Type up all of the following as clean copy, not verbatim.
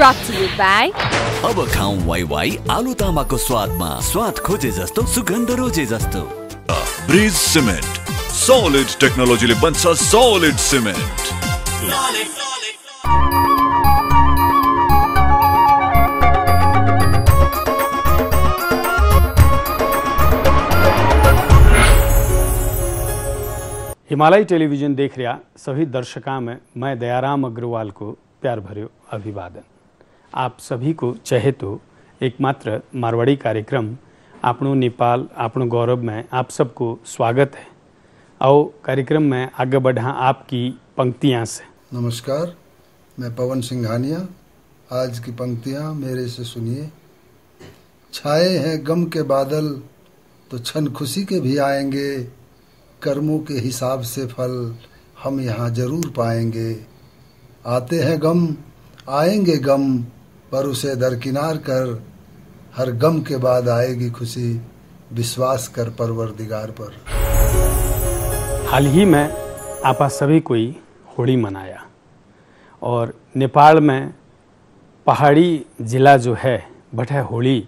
brought to you by अब खाऊं Y Y आलु तामाको स्वादमा स्वाद खोजे जस्तो सुगन्ध रोजे जस्तो ब्रिज सिमेन्ट सॉलिड टेक्नोलोजीले बन्छ सॉलिड सिमेन्ट। हिमालय टेलीविजन देख रहा सभी दर्शकों में मैं दयाराम अग्रवाल को प्यार भर्यो अभिवादन। आप सभी को चाहे तो एकमात्र मारवाड़ी कार्यक्रम आपनो नेपाल आपनो गौरव में आप सबको स्वागत है। आओ कार्यक्रम में आगे बढ़ा आपकी पंक्तियां से। नमस्कार, मैं पवन सिंघानिया। आज की पंक्तियां मेरे से सुनिए। छाए हैं गम के बादल तो क्षण खुशी के भी आएंगे, कर्मों के हिसाब से फल हम यहाँ जरूर पाएंगे। आते हैं गम आएंगे गम, पर उसे दरकिनार कर, हर गम के बाद आएगी खुशी, विश्वास कर परवरदिगार पर। हाल ही में आपा सभी कोई होली मनाया और नेपाल में पहाड़ी जिला जो है बठे होली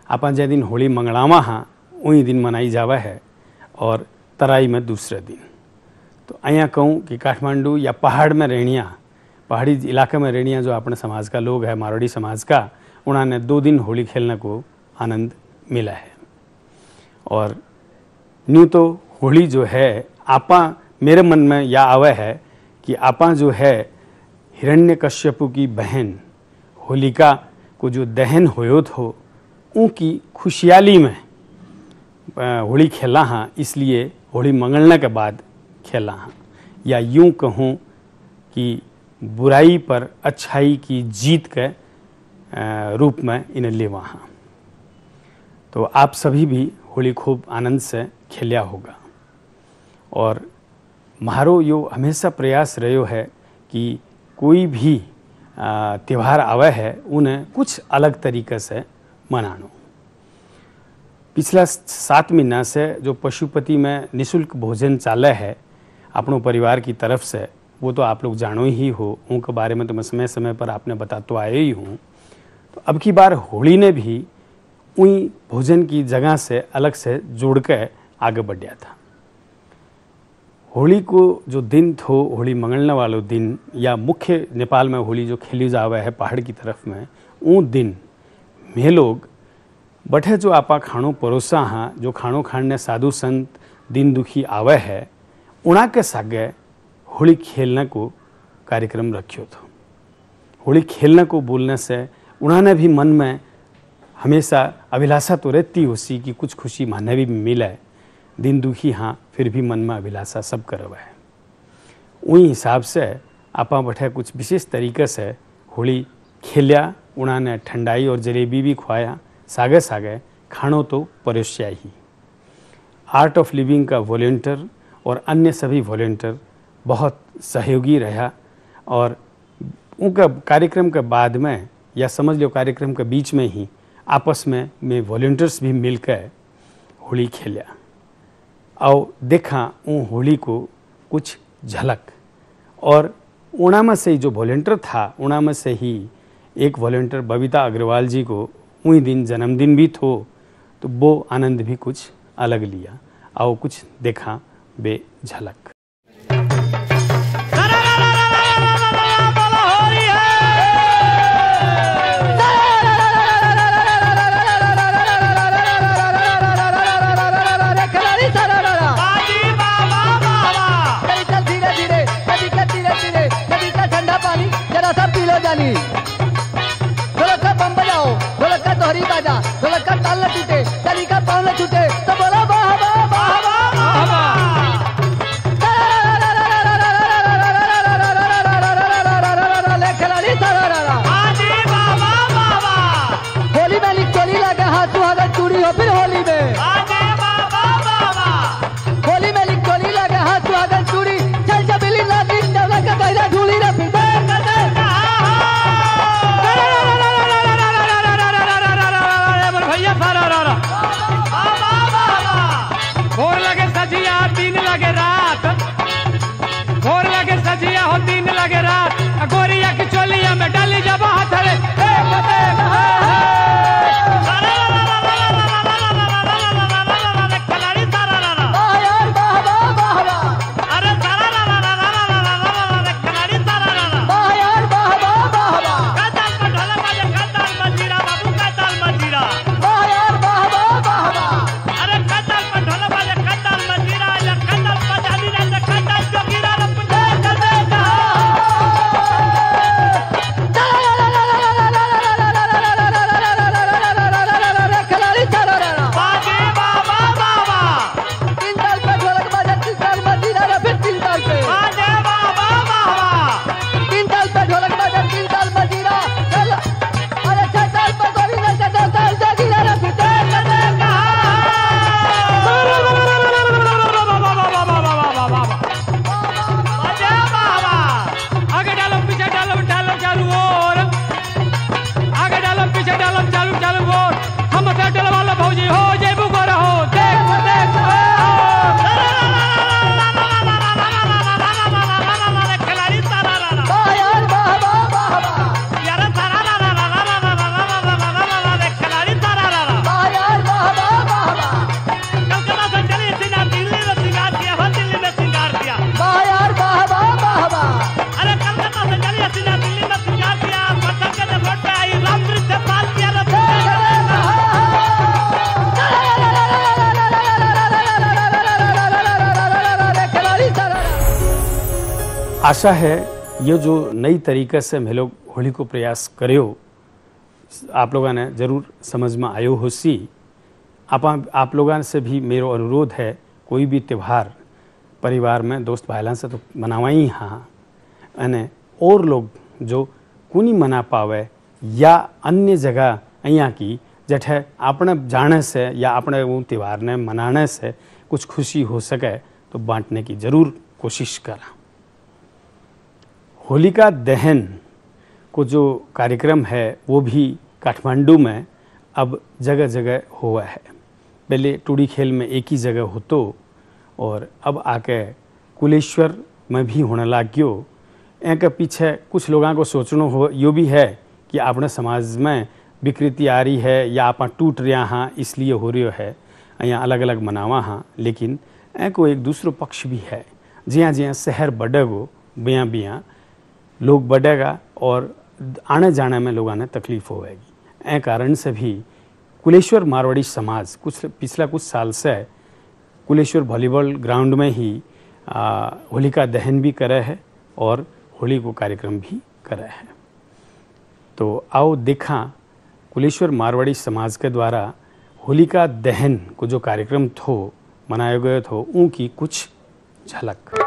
आपा जै दिन होली मंगड़ावा हाँ वही दिन मनाई जावा है और तराई में दूसरे दिन। तो अँ कहूँ कि काठमांडू या पहाड़ में रहनिया पहाड़ी इलाके में रहनिया जो अपने समाज का लोग है मारवाड़ी समाज का, उन्होंने 2 दिन होली खेलने को आनंद मिला है। और न्यू तो होली जो है आपा मेरे मन में यह आवे है कि आपा जो है हिरण्यकश्यपु की बहन होलिका को जो दहन होयो थो उनकी खुशहाली में होली खेला हाँ, इसलिए होली मंगलने के बाद खेला हाँ। या यूं कहूँ कि बुराई पर अच्छाई की जीत के रूप में इन्हें लेवा हाँ। तो आप सभी भी होली खूब आनंद से खेलिया होगा। और मारो यो हमेशा प्रयास रहो है कि कोई भी त्यौहार आवे है उन्हें कुछ अलग तरीके से मनानो। पिछला 7 महीना से जो पशुपति में निःशुल्क भोजन चाले है अपनों परिवार की तरफ से, वो तो आप लोग जानो ही हो, उनके बारे में तो मैं समय समय पर आपने बता तो आए ही हूँ। तो अब की बार होली ने भी उन्हीं भोजन की जगह से अलग से जोड़ के आगे बढ़िया था। होली को जो दिन थो होली मंगलने वालो दिन या मुख्य नेपाल में होली जो खेली जावे है पहाड़ की तरफ में, वो दिन में लोग बठे जो आपा खाणो परोसा हाँ, जो खाणो खाने साधु संत दिन दुखी आवे है उना के सागे होली खेलने को कार्यक्रम रखियो था। होली खेलने को बोलने से उन्होंने भी मन में हमेशा अभिलाषा तो रहती होसी कि कुछ खुशी माने भी मिले, दिन दुखी हाँ फिर भी मन में अभिलाषा सब करवा है। उन्हीं हिसाब से आपा बैठे कुछ विशेष तरीके से होली खेलिया, उन्होंने ठंडाई और जलेबी भी खुआया, सागे सागे खानो तो परोसिया ही। आर्ट ऑफ लिविंग का वॉलंटियर और अन्य सभी वॉलंटियर बहुत सहयोगी रहा और उनका कार्यक्रम के बाद में या समझ लो कार्यक्रम के बीच में ही आपस में वॉलंटियर्स भी मिलकर होली खेलिया और देखा उन होली को कुछ झलक। और उना में से जो वॉलंटियर था उना में से ही एक वॉलंटियर बबीता अग्रवाल जी को उन्हीं दिन जन्मदिन भी थो, तो वो आनंद भी कुछ अलग लिया। आओ कुछ देखा बे झलक। छूटे तो बोला वाह वाह वाह वाह वाह। आशा है ये जो नई तरीके से हम लोग होली को प्रयास करियो आप लोगों ने जरूर समझ में आयो हो सी। आप लोगों से भी मेरा अनुरोध है कोई भी त्यौहार परिवार में दोस्त भाईला से तो मनावा ही हाँ अने और लोग जो कोनी मना पावे या अन्य जगह अहियाँ की जठे आपने जाने से या अपने वो त्यौहार ने मनाने से कुछ खुशी हो सके तो बांटने की जरूर कोशिश करा। होलिका दहन को जो कार्यक्रम है वो भी काठमांडू में अब जगह जगह हुआ है। पहले टूडी खेल में एक ही जगह होतो और अब आके कुलेश्वर में भी होने लग गयो। इनके पीछे कुछ लोगों को सोचना हो यो भी है कि अपने समाज में विकृति आ रही है या आप टूट रहा हाँ इसलिए हो रही है यहाँ अलग अलग मनावा हाँ। लेकिन को एक दूसरो पक्ष भी है जिया जिया शहर बढ़ेगो बिया बिया लोग बढ़ेगा और आने जाने में लोगों ने तकलीफ होगी। ए कारण से भी कुलेश्वर मारवाड़ी समाज पिछला कुछ साल से कुलेश्वर वॉलीबॉल ग्राउंड में ही होलिका दहन भी करे है और होली को कार्यक्रम भी करे है। तो आओ देखा कुलेश्वर मारवाड़ी समाज के द्वारा होलिका दहन को जो कार्यक्रम थो मनाया गया थो उनकी कुछ झलक।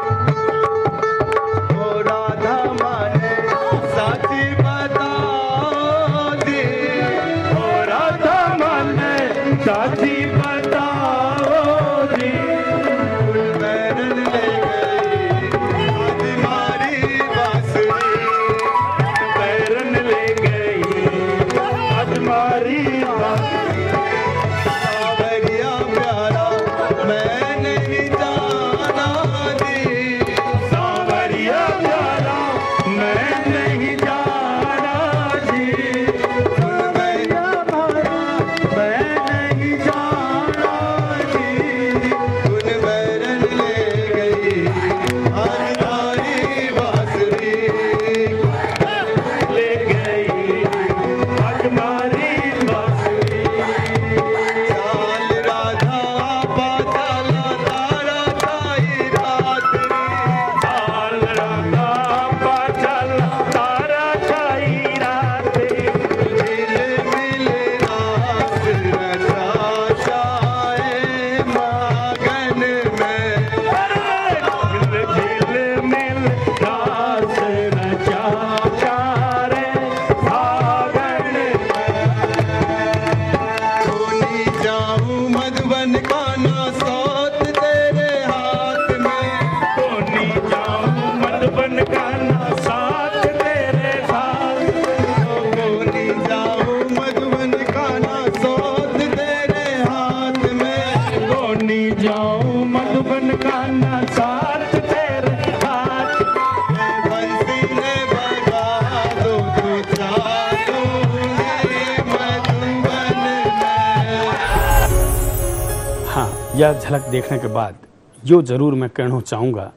यह झलक देखने के बाद यो जरूर मैं कहना चाहूँगा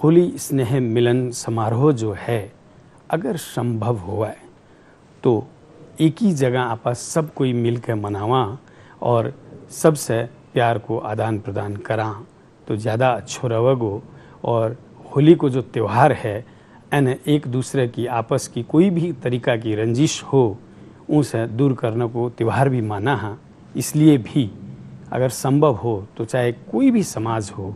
होली स्नेह मिलन समारोह जो है अगर संभव हुआ है तो एक ही जगह आपस सब कोई मिल के मनावा और सबसे प्यार को आदान प्रदान करा तो ज़्यादा अच्छो रहेगो। और होली को जो त्यौहार है एन एक दूसरे की आपस की कोई भी तरीका की रंजिश हो उसे दूर करने को त्यौहार भी माना है। इसलिए भी अगर संभव हो तो चाहे कोई भी समाज हो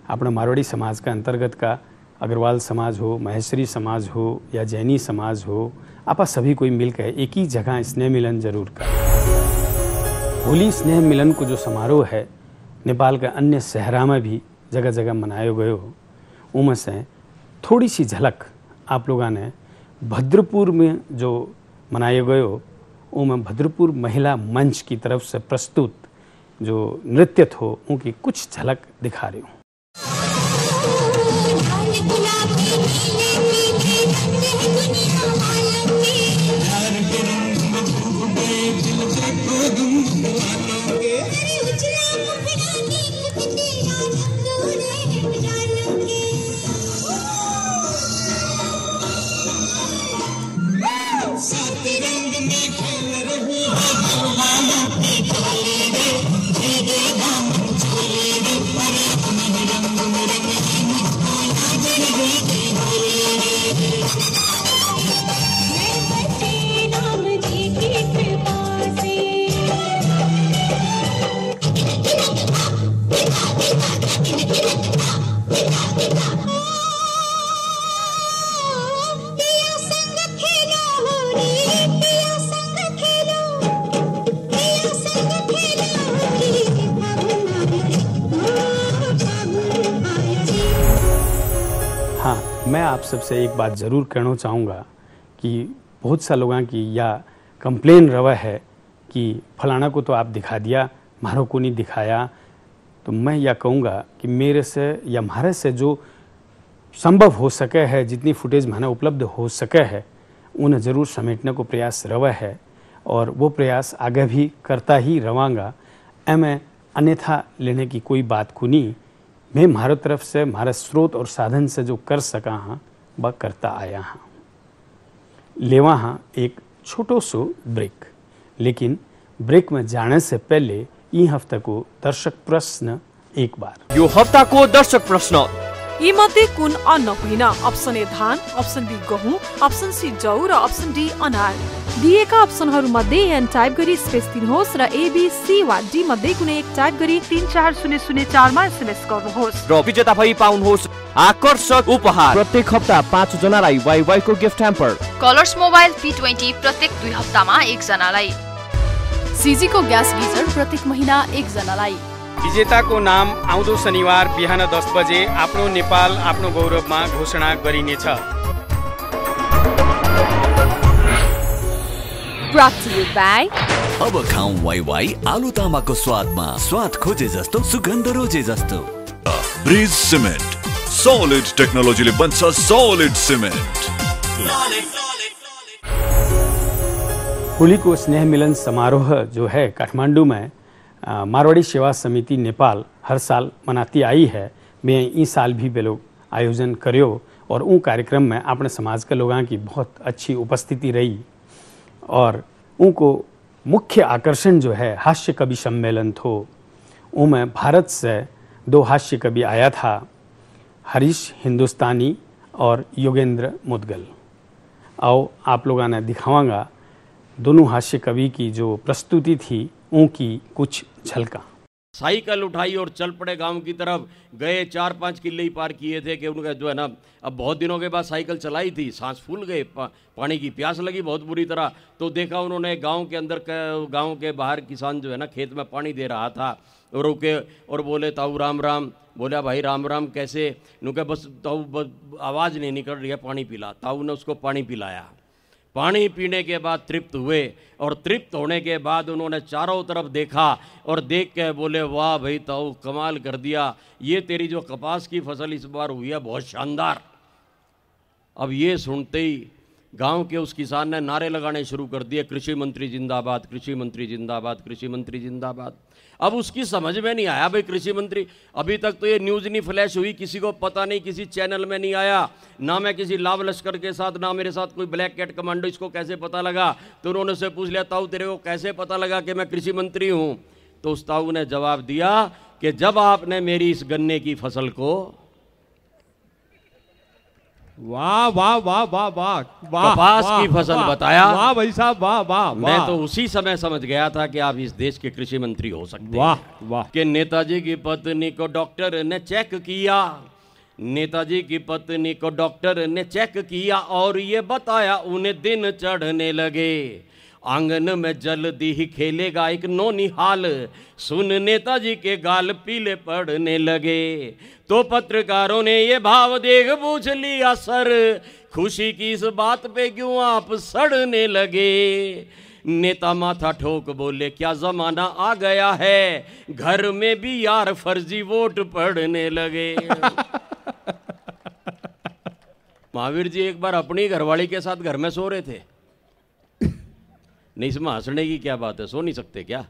अपने मारवाड़ी समाज का अंतर्गत का अग्रवाल समाज हो महेश्वरी समाज हो या जैनी समाज हो आपा सभी कोई मिलकर एक ही जगह स्नेह मिलन जरूर कर। होली स्नेह मिलन को जो समारोह है नेपाल के अन्य शहरों में भी जगह जगह मनाया गयो। उनमें से थोड़ी सी झलक आप लोगों ने भद्रपुर में जो मनाया गयो उनमें भद्रपुर महिला मंच की तरफ से प्रस्तुत जो नृत्य थो उनकी कुछ झलक दिखा रही हूँ। हाँ, मैं आप सबसे एक बात ज़रूर कहना चाहूँगा कि बहुत सा लोगों की या कंप्लेन रवा है कि फलाना को तो आप दिखा दिया, मारो को नहीं दिखाया। तो मैं यह कहूँगा कि मेरे से या हमारे से जो संभव हो सके है, जितनी फुटेज मैंने उपलब्ध हो सके है, उन्हें ज़रूर समेटने को प्रयास रवा है और वो प्रयास आगे भी करता ही रवांगा। मैं अन्यथा लेने की कोई बात को नहीं, मैं हमारे तरफ से हमारे स्रोत और साधन से जो कर सका हाँ वह करता आया हाँ। लेवा हाँ एक छोटो सो ब्रेक, लेकिन ब्रेक में जाने से पहले ई हफ्ते को दर्शक प्रश्न एक बार। यो हफ्ता को दर्शक प्रश्न यी मध्ये कुन अन्न होइन? अप्सन ए धान, अप्सन बी गहुँ, अप्सन सी जौ र अप्सन डी अनार। दिएका अप्सनहरू मध्ये एन टाइप गरी स्पेस दिनुहोस् र एबीसी वा डी मध्ये कुनै एक टाइप गरी 34004 मा एसएमएस गर्नुहोस् र विजेता भई पाउनुहोस् आकर्षक उपहार। प्रत्येक हप्ता 5 जनालाई वाइवाई को gift hamper, colours mobile P20 प्रत्येक 2 हप्तामा 1 जनालाई, सीजी को ग्यास गीजर प्रत्येक महिना 1 जनालाई। विजेताको नाम आउँदो शनिबार बिहान 10 बजे आफ्नो नेपाल आफ्नो गौरवमा घोषणा गरिनेछ। Brought to you by अब खाऊं वाई आलु तामाको स्वादमा, स्वाद खोजे जस्तो सुगन्ध रोजे जस्तो। ब्रिज सिमेन्ट सॉलिड टेक्नोलॉजीले बन्छ सॉलिड सिमेन्ट। होली को स्नेह मिलन समारोह जो है काठमांडू में मारवाड़ी सेवा समिति नेपाल हर साल मनाती आई है। मैं इस साल भी वे लोग आयोजन करियो और उन कार्यक्रम में अपने समाज के लोगों की बहुत अच्छी उपस्थिति रही और उनको मुख्य आकर्षण जो है हास्य कवि सम्मेलन थो। उनमें भारत से 2 हास्य कवि आया था, हरीश हिंदुस्तानी और योगेंद्र मुदगल। आओ आप लोगों ने दिखावांगा दोनों हास्य कवि की जो प्रस्तुति थी उनकी कुछ झलका। साइकिल उठाई और चल पड़े गांव की तरफ। गए 4-5 किले ही पार किए थे कि उनका जो है ना, अब बहुत दिनों के बाद साइकिल चलाई थी, सांस फूल गए, पानी की प्यास लगी बहुत बुरी तरह। तो देखा उन्होंने गांव के अंदर, गांव के बाहर किसान जो है ना खेत में पानी दे रहा था, और रुके और बोले ताऊ राम राम। बोला भाई राम राम कैसे? नुके बस ताऊ आवाज़ नहीं निकल रही है, पानी पिला। ताऊ ने उसको पानी पिलाया। पानी पीने के बाद तृप्त हुए और तृप्त होने के बाद उन्होंने चारों तरफ देखा और देख के बोले वाह भाई ताऊ कमाल कर दिया, ये तेरी जो कपास की फसल इस बार हुई है बहुत शानदार। अब ये सुनते ही गांव के उस किसान ने नारे लगाने शुरू कर दिए, कृषि मंत्री जिंदाबाद, कृषि मंत्री जिंदाबाद, कृषि मंत्री जिंदाबाद। अब उसकी समझ में नहीं आया भाई कृषि मंत्री, अभी तक तो ये न्यूज़ नहीं फ्लैश हुई, किसी को पता नहीं, किसी चैनल में नहीं आया, ना मैं किसी लाभ लश्कर के साथ, ना मेरे साथ कोई ब्लैक कैट कमांडो, इसको कैसे पता लगा? तो उन्होंने उससे पूछ लिया ताऊ तेरे को कैसे पता लगा कि मैं कृषि मंत्री हूँ? तो उस ताऊ ने जवाब दिया कि जब आपने मेरी इस गन्ने की फसल को वाह वाह वाह वाह वाह वाह कपास की फसल बताया, वाह भाई साहब वाह वाह, मैं तो उसी समय समझ गया था कि आप इस देश के कृषि मंत्री हो सकते हैं। वाह वाह। कि नेताजी की पत्नी को डॉक्टर ने चेक किया, नेताजी की पत्नी को डॉक्टर ने चेक किया और ये बताया उन्हें दिन चढ़ने लगे, आंगन में जल्दी ही खेलेगा एक नौनिहाल, सुन नेताजी के गाल पीले पड़ने लगे। तो पत्रकारों ने ये भाव देख पूछ लिया सर, खुशी की इस बात पे क्यों आप सड़ने लगे? नेता माथा ठोक बोले क्या जमाना आ गया है, घर में भी यार फर्जी वोट पड़ने लगे। महावीर जी एक बार अपनी घरवाली के साथ घर में सो रहे थे। नहीं, इसमें हंसने की क्या बात है, सो नहीं सकते क्या?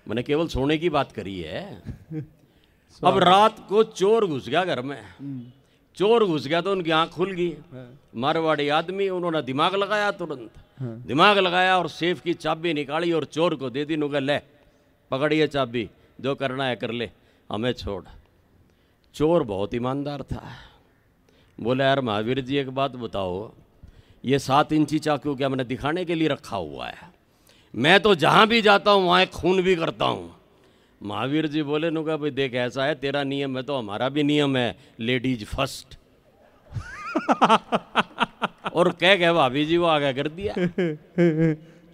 मैंने केवल सोने की बात करी है। अब रात को चोर घुस गया घर में, चोर घुस गया तो उनकी आंख खुल गई। मारवाड़ी आदमी, उन्होंने दिमाग लगाया, तुरंत दिमाग लगाया और सेफ की चाबी निकाली और चोर को दे दी। नुगा ले पकड़िए चाबी, जो करना है कर ले, हमें छोड़। चोर बहुत ईमानदार था, बोले यार महावीर जी एक बात बताओ, ये 7 इंची चाकू क्या मैंने दिखाने के लिए रखा हुआ है? मैं तो जहाँ भी जाता हूँ वहाँ खून भी करता हूँ। महावीर जी बोले नु का भाई देख ऐसा है, तेरा नियम है तो हमारा भी नियम है, लेडीज फर्स्ट। और कह भाभी जी वो आगे कर दिया।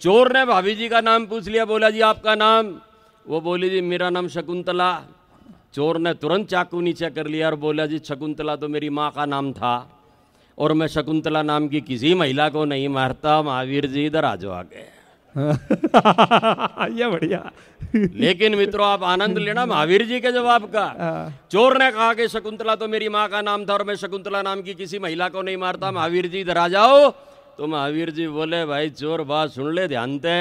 चोर ने भाभी जी का नाम पूछ लिया, बोला जी आपका नाम? वो बोली जी मेरा नाम शकुंतला। चोर ने तुरंत चाकू नीचे कर लिया और बोला जी शकुंतला तो मेरी माँ का नाम था और मैं शकुंतला नाम की किसी महिला को नहीं मारता। महावीर जी इधर आ जाओ आगे। ये बढ़िया। लेकिन मित्रों आप आनंद लेना महावीर जी के जवाब का। चोर ने कहा कि शकुंतला तो मेरी माँ का नाम था और मैं शकुंतला नाम की किसी महिला को नहीं मारता। महावीर जी इधर आ जाओ। तो महावीर जी बोले भाई चोर बात सुन ले ध्यान से,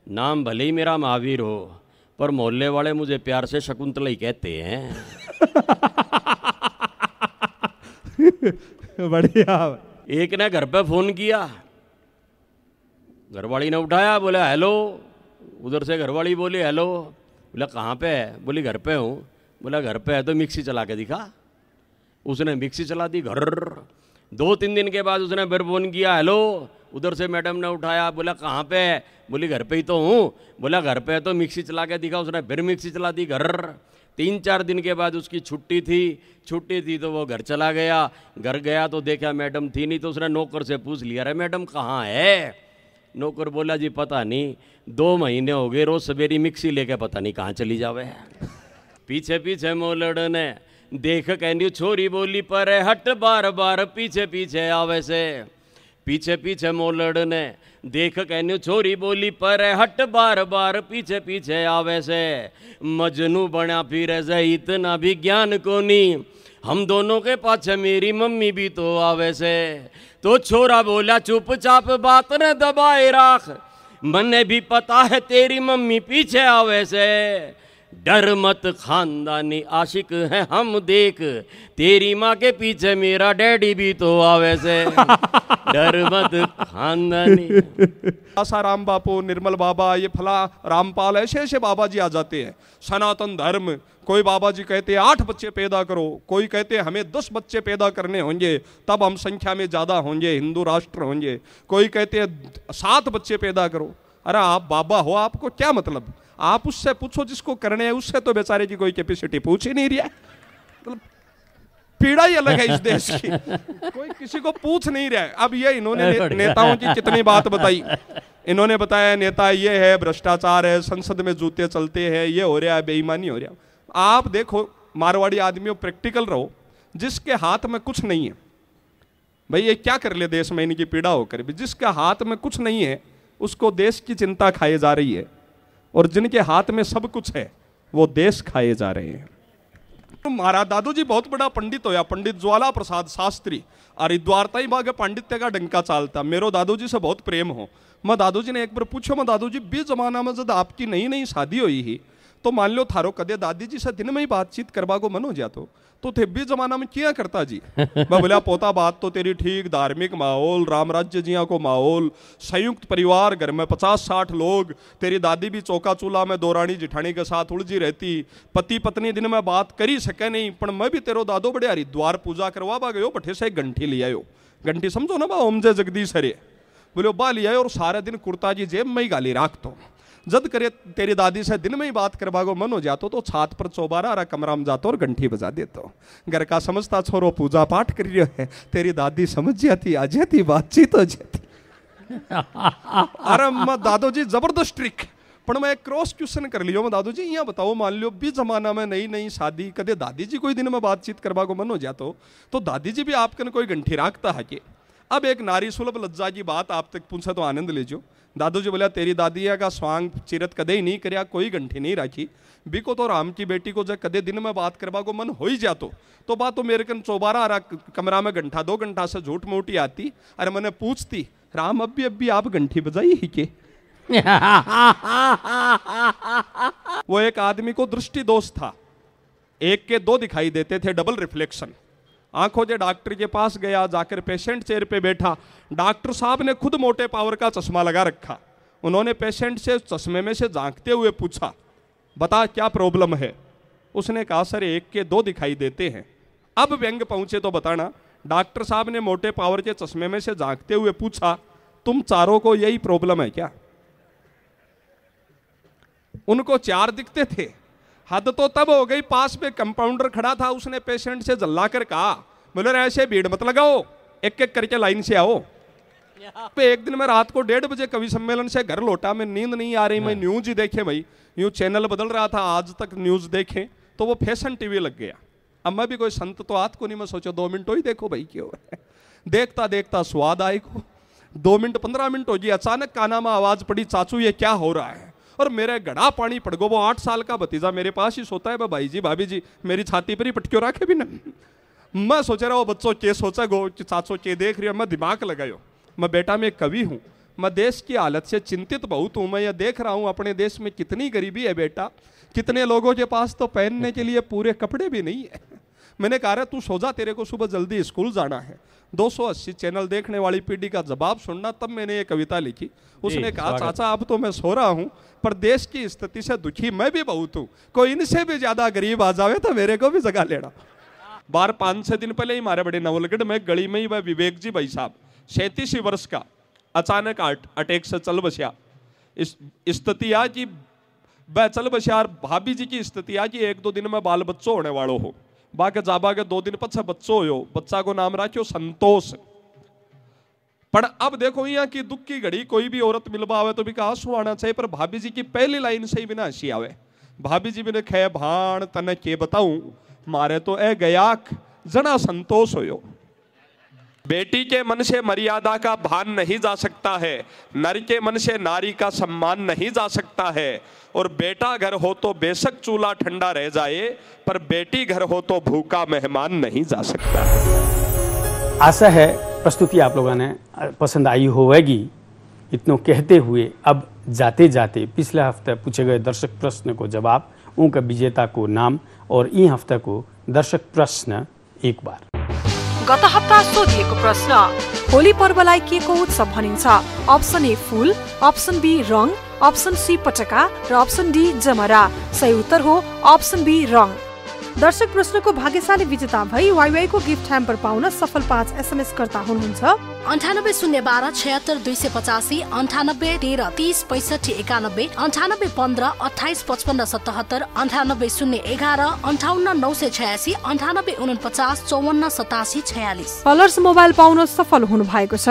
नाम भले ही मेरा महावीर हो पर मोहल्ले वाले मुझे प्यार से शकुंतला ही कहते हैं। बढ़िया। एक ने घर पे फोन किया, घरवाली ने उठाया, बोला हेलो। उधर से घरवाली बोली हेलो। बोला कहाँ पे है? बोली घर पे हूँ। बोला घर पे है तो मिक्सी चला के दिखा। उसने मिक्सी चला दी। घर 2-3 दिन के बाद उसने फिर फोन किया हेलो। उधर से मैडम ने उठाया, बोला कहाँ पे है? बोली घर पे ही तो हूँ। बोला घर पे है तो मिक्सी चला के दिखा। उसने फिर मिक्सी चला दी। घर 3-4 दिन के बाद उसकी छुट्टी थी तो वो घर चला गया। घर गया तो देखा मैडम थी नहीं, तो उसने नौकर से पूछ लिया अरे मैडम कहाँ है? नौकर बोला जी पता नहीं, 2 महीने हो गए रोज सवेरी मिक्सी लेके पता नहीं कहाँ चली जावे। पीछे पीछे मोलड़ ने देख कहनी छोरी बोली पर हट बार बार पीछे पीछे आवे से। पीछे पीछे मोलड़ ने देख कहनी छोरी बोली पर हट बार बार पीछे पीछे आवे से। मजनू बना फिर से इतना भी ज्ञान को नहीं, हम दोनों के पाछे मेरी मम्मी भी तो आवे से। तो छोरा बोला चुपचाप बात न दबाए राख, मने भी पता है तेरी मम्मी पीछे आवे से। डर मत खानदानी आशिक है हम देख, तेरी माँ के पीछे मेरा डैडी भी तो आवे से। डर मत खानदानी। आसाराम बापू, निर्मल बाबा, ये फला रामपाल, ऐसे ऐसे बाबा जी आ जाते हैं। सनातन धर्म, कोई बाबा जी कहते हैं 8 बच्चे पैदा करो, कोई कहते हैं हमें 10 बच्चे पैदा करने होंगे तब हम संख्या में ज़्यादा होंगे, हिंदू राष्ट्र होंगे। कोई कहते हैं 7 बच्चे पैदा करो। अरे आप बाबा हो, आपको क्या मतलब? आप उससे पूछो जिसको करने हैं, उससे तो बेचारे की कोई कैपेसिटी पूछ ही नहीं रहा। मतलब पीड़ा ही अलग है इस देश की, कोई किसी को पूछ नहीं रहा है। अब ये इन्होंने नेताओं की कितनी बात बताई। इन्होंने बताया नेता ये है, भ्रष्टाचार है, संसद में जूते चलते हैं, ये हो रहा है, बेईमानी हो रहा है। आप देखो मारवाड़ी आदमियों, प्रैक्टिकल रहो। जिसके हाथ में कुछ नहीं है भाई ये क्या कर ले देश में, इनकी पीड़ा होकर भी। जिसके हाथ में कुछ नहीं है उसको देश की चिंता खाई जा रही है, और जिनके हाथ में सब कुछ है वो देश खाए जा रहे हैं। तो महाराज दादू जी बहुत बड़ा पंडित होया, पंडित ज्वाला प्रसाद शास्त्री। हरिद्वार ताई बागे पांडित्य का डंका चालता। मेरो दादू जी से बहुत प्रेम हो। मैं दादू जी ने एक बार पूछो, मैं दादू जी भी जमाना में जब आपकी नई नई शादी हुई ही तो मान लो थारो कदे दादी जी से दिन में ही बातचीत करवा को मन हो जातो तो थे भी जमाना में क्या करता जी? मैं बोला पोता बात तो तेरी ठीक, धार्मिक माहौल, राम राज्य जिया को माहौल, संयुक्त परिवार, घर में 50-60 लोग, तेरी दादी भी चौका चूल्हा में 2 रानी जिठानी के साथ उलझी रहती, पति पत्नी दिन में बात करी सके नहीं। पर मैं भी तेरो दादो बड़े हरिद्वार पूजा करवा गयो, बठे से एक घंटी ले आयो। घंटी समझो ना बा ओम जय जगदीश हरे, बोलो बा लिया और सारे दिन कुर्ता जी जेब में ही गाली राख तो। जद करे तेरी दादी से दिन में ही बात करवा को मन हो जातो तो छात पर चौबारा कमरा में जातो और घंटी बजा देतो। घर का समझता छोरो पूजा पाठ कर रही है, तेरी दादी समझ जाती, आ जाती, बातचीत हो जाती। अरे मैं दादो जी जबरदस्त ट्रिक। पर मैं एक क्रॉस क्वेश्चन कर लियो, मैं दादू जी यहाँ बताओ, मान लो भी जमाना में नई नई शादी कदे दादी जी कोई दिन में बातचीत करवा को मन हो जातो तो दादी जी भी आपके कोई घंटी राखता है कि? अब एक नारी सुलभ लज्जा की बात आप तक पूछा तो आनंद लीजियो। दादू जी बोला तेरी दादी का स्वांग चिरत कदे ही नहीं करया, कोई घंटी नहीं राखी। बिको तो राम की बेटी को जब कदे दिन में बात करवा को मन हो ही जातो तो बात तो मेरे कन चौबारा आ रहा कमरा में घंटा 2 घंटा से झूठ मोटी आती। अरे मैंने पूछती राम अभी आप घंटी बजाई ही के? वो एक आदमी को दृष्टि दोष था, 1 के 2 दिखाई देते थे, डबल रिफ्लेक्शन। आंखों से डॉक्टर के पास गया, जाकर पेशेंट चेयर पे बैठा। डॉक्टर साहब ने खुद मोटे पावर का चश्मा लगा रखा। उन्होंने पेशेंट से चश्मे में से झांकते हुए पूछा बता क्या प्रॉब्लम है? उसने कहा सर 1 के 2 दिखाई देते हैं। अब व्यंग पहुंचे तो बताना। डॉक्टर साहब ने मोटे पावर के चश्मे में से झांकते हुए पूछा, तुम चारों को यही प्रॉब्लम है क्या? उनको 4 दिखते थे। हद तो तब हो गई, पास में कंपाउंडर खड़ा था, उसने पेशेंट से जल्ला कर कहा, बोले ऐसे भीड़ मत लगाओ, एक एक करके लाइन से आओ। एक दिन मैं रात को 1:30 बजे कवि सम्मेलन से घर लौटा, मैं नींद नहीं आ रही, मैं न्यूज ही देखे भाई, यूं चैनल बदल रहा था, आज तक न्यूज देखे, तो वो फैशन टीवी लग गया। अब मैं भी कोई संत तो हाथ को नहीं, मैं सोचा 2 मिनट ही देखो भाई क्यों है। देखता देखता स्वाद आए को 2 मिनट 15 मिनट हो गई, अचानक काना में आवाज पड़ी, चाचू ये क्या हो रहा है? और मेरे घड़ा पानी पड़ गो। वो 8 साल का भतीजा मेरे पास ही सोता है, भाई जी भाभी जी मेरी छाती पर ही पटक्यों रखे भी ना। मैं सोच रहा हूँ बच्चों के सोचा गो चाचो के देख रही हो, मैं दिमाग लगायो, मैं बेटा मैं कवि हूँ, मैं देश की हालत से चिंतित बहुत हूँ। मैं ये देख रहा हूँ अपने देश में कितनी गरीबी है बेटा, कितने लोगों के पास तो पहनने के लिए पूरे कपड़े भी नहीं है। मैंने कहा तू सो जा, तेरे को सुबह जल्दी स्कूल जाना है। 280 चैनल देखने वाली पीढ़ी का जवाब सुनना, तब मैंने ये कविता लिखी। उसने कहा चाचा अब तो मैं सो रहा हूँ, पर देश की स्थिति से दुखी मैं भी बहुत हूँ, कोई इनसे भी ज्यादा गरीब आ जावे तो मेरे को भी जगह लेना। 5-6 दिन पहले ही हमारे बड़े नवलगढ़ में गली में ही वह विवेक जी भाई साहब 37 वर्ष का अचानक अटैक से चल बसिया। स्थिति आ कि वह चल बसिया, भाभी जी की स्थिति आ कि 1-2 दिन में बाल बच्चों होने वालों हो। बाके जाबा के 2 दिन पछे बच्चों हो, बच्चा को नाम रखियो संतोष। पर अब देखो यहाँ की दुख की घड़ी कोई भी औरत मिलवा आवे तो भी आंसू आना चाहिए, पर भाभी जी की पहली लाइन से ही बिना हंसी आवे। भाभी जी भी खे भाण तने के बताऊं, मारे तो ए गयाक जना संतोष होयो। बेटी के मन से मर्यादा का भान नहीं जा सकता है, नर के मन से नारी का सम्मान नहीं जा सकता है। और बेटा घर हो तो बेशक चूल्हा ठंडा रह जाए, पर बेटी घर हो तो भूखा मेहमान नहीं जा सकता। आशा है प्रस्तुति आप लोगों ने पसंद आई होगी। इतनों कहते हुए अब जाते जाते पिछले हफ्ते पूछे गए दर्शक प्रश्न को जवाब, उनका विजेता को नाम और ई हफ्ते को दर्शक प्रश्न एक बार। गत हप्ता सोधिएको प्रश्न, होली पर्वलाई के को उत्सव भनिन्छ? अप्सन ए फूल, अप्सन बी रङ, अप्सन सी पटका र अप्सन डी जमरा। सही उत्तर हो अप्सन बी रङ। दर्शक प्रश्नको भाग्यशाली विजेता भई वाइवाई को गिफ्ट ह्याम्पर पाउन सफल 5 SMS कर्ता हुनुहुन्छ 98 012 76 285, 98 13 30 65 91, 98 15 28 55 77, 98 011 58 986, 98 49 54 87 46। कलर्स मोबाइल पाउन सफल हुनु भएको छ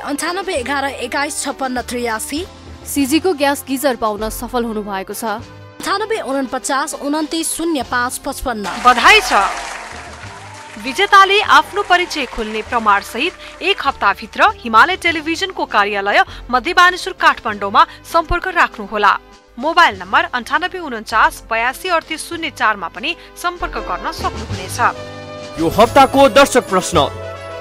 98 11 21 56 83। सीजी को ग्यास गीजर पाउन सफल हुनु भएको छ 98 49 29 05 55। बधाई छ। विजेताले आफ्नो परिचय खोल्ने प्रमाण सहित 1 हप्ताभित्र हिमालय टेलिभिजनको कार्यालय मध्यबानेश्वर काठमाडौँमा सम्पर्क राख्नुहोला। मोबाइल नम्बर 98 49 82 38 04 मा पनि सम्पर्क गर्न सक्नुहुनेछ। यो हप्ताको दर्शक प्रश्न,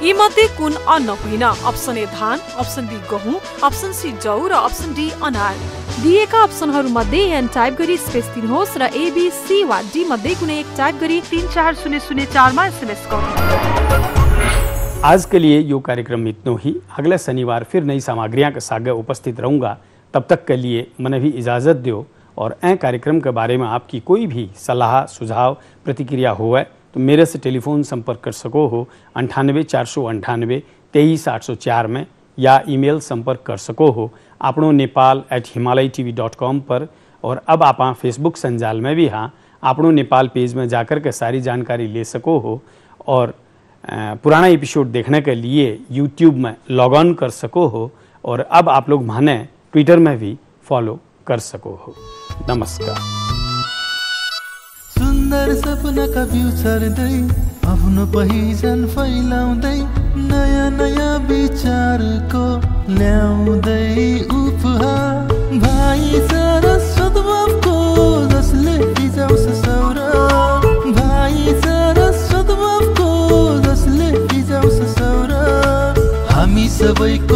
यी मध्ये कुन अन्न होइन? अप्सन ए धान, अप्सन बी गहुँ, अप्सन सी जौ र अप्सन डी अनार। दिएका अप्सनहरू मध्ये एन टाइप गरी स्पेस दिनुहोस् र ए बी सी वा डी मध्ये कुनै एक टाइप गरी 34004 मा एसएमएस गर्नुहोस्। आज के लिए यो कार्यक्रम इतना ही। अगले शनिवार फिर नई सामग्रियां के साथ उपस्थित रहूंगा। तब तक के लिए मैंने भी इजाज़त दो। और ए कार्यक्रम के बारे में आपकी कोई भी सलाह सुझाव प्रतिक्रिया हो तो मेरे से टेलीफोन संपर्क कर सको हो 98 498 23 804 में, या ईमेल संपर्क कर सको हो आपनो nepal@himalaytv.com पर। और अब आप फेसबुक संजाल में भी हाँ आपनो नेपाल पेज में जाकर के सारी जानकारी ले सको हो। और पुराना एपिसोड देखने के लिए यूट्यूब में लॉग ऑन कर सको हो। और अब आप लोग माने ट्विटर में भी फॉलो कर सको हो। नमस्कार। सुन्दर सपनाका बिउ छर्दै आफ्नो पहिचान फैलाउँदै नयाँ नयाँ विचारको ल्याउँदै उपहार भाइचारा सद्भावको जसले फिजाउँछ सौराह भाइचारा सद्भावको जसले फिजाउँछ सौराह हामी सबैको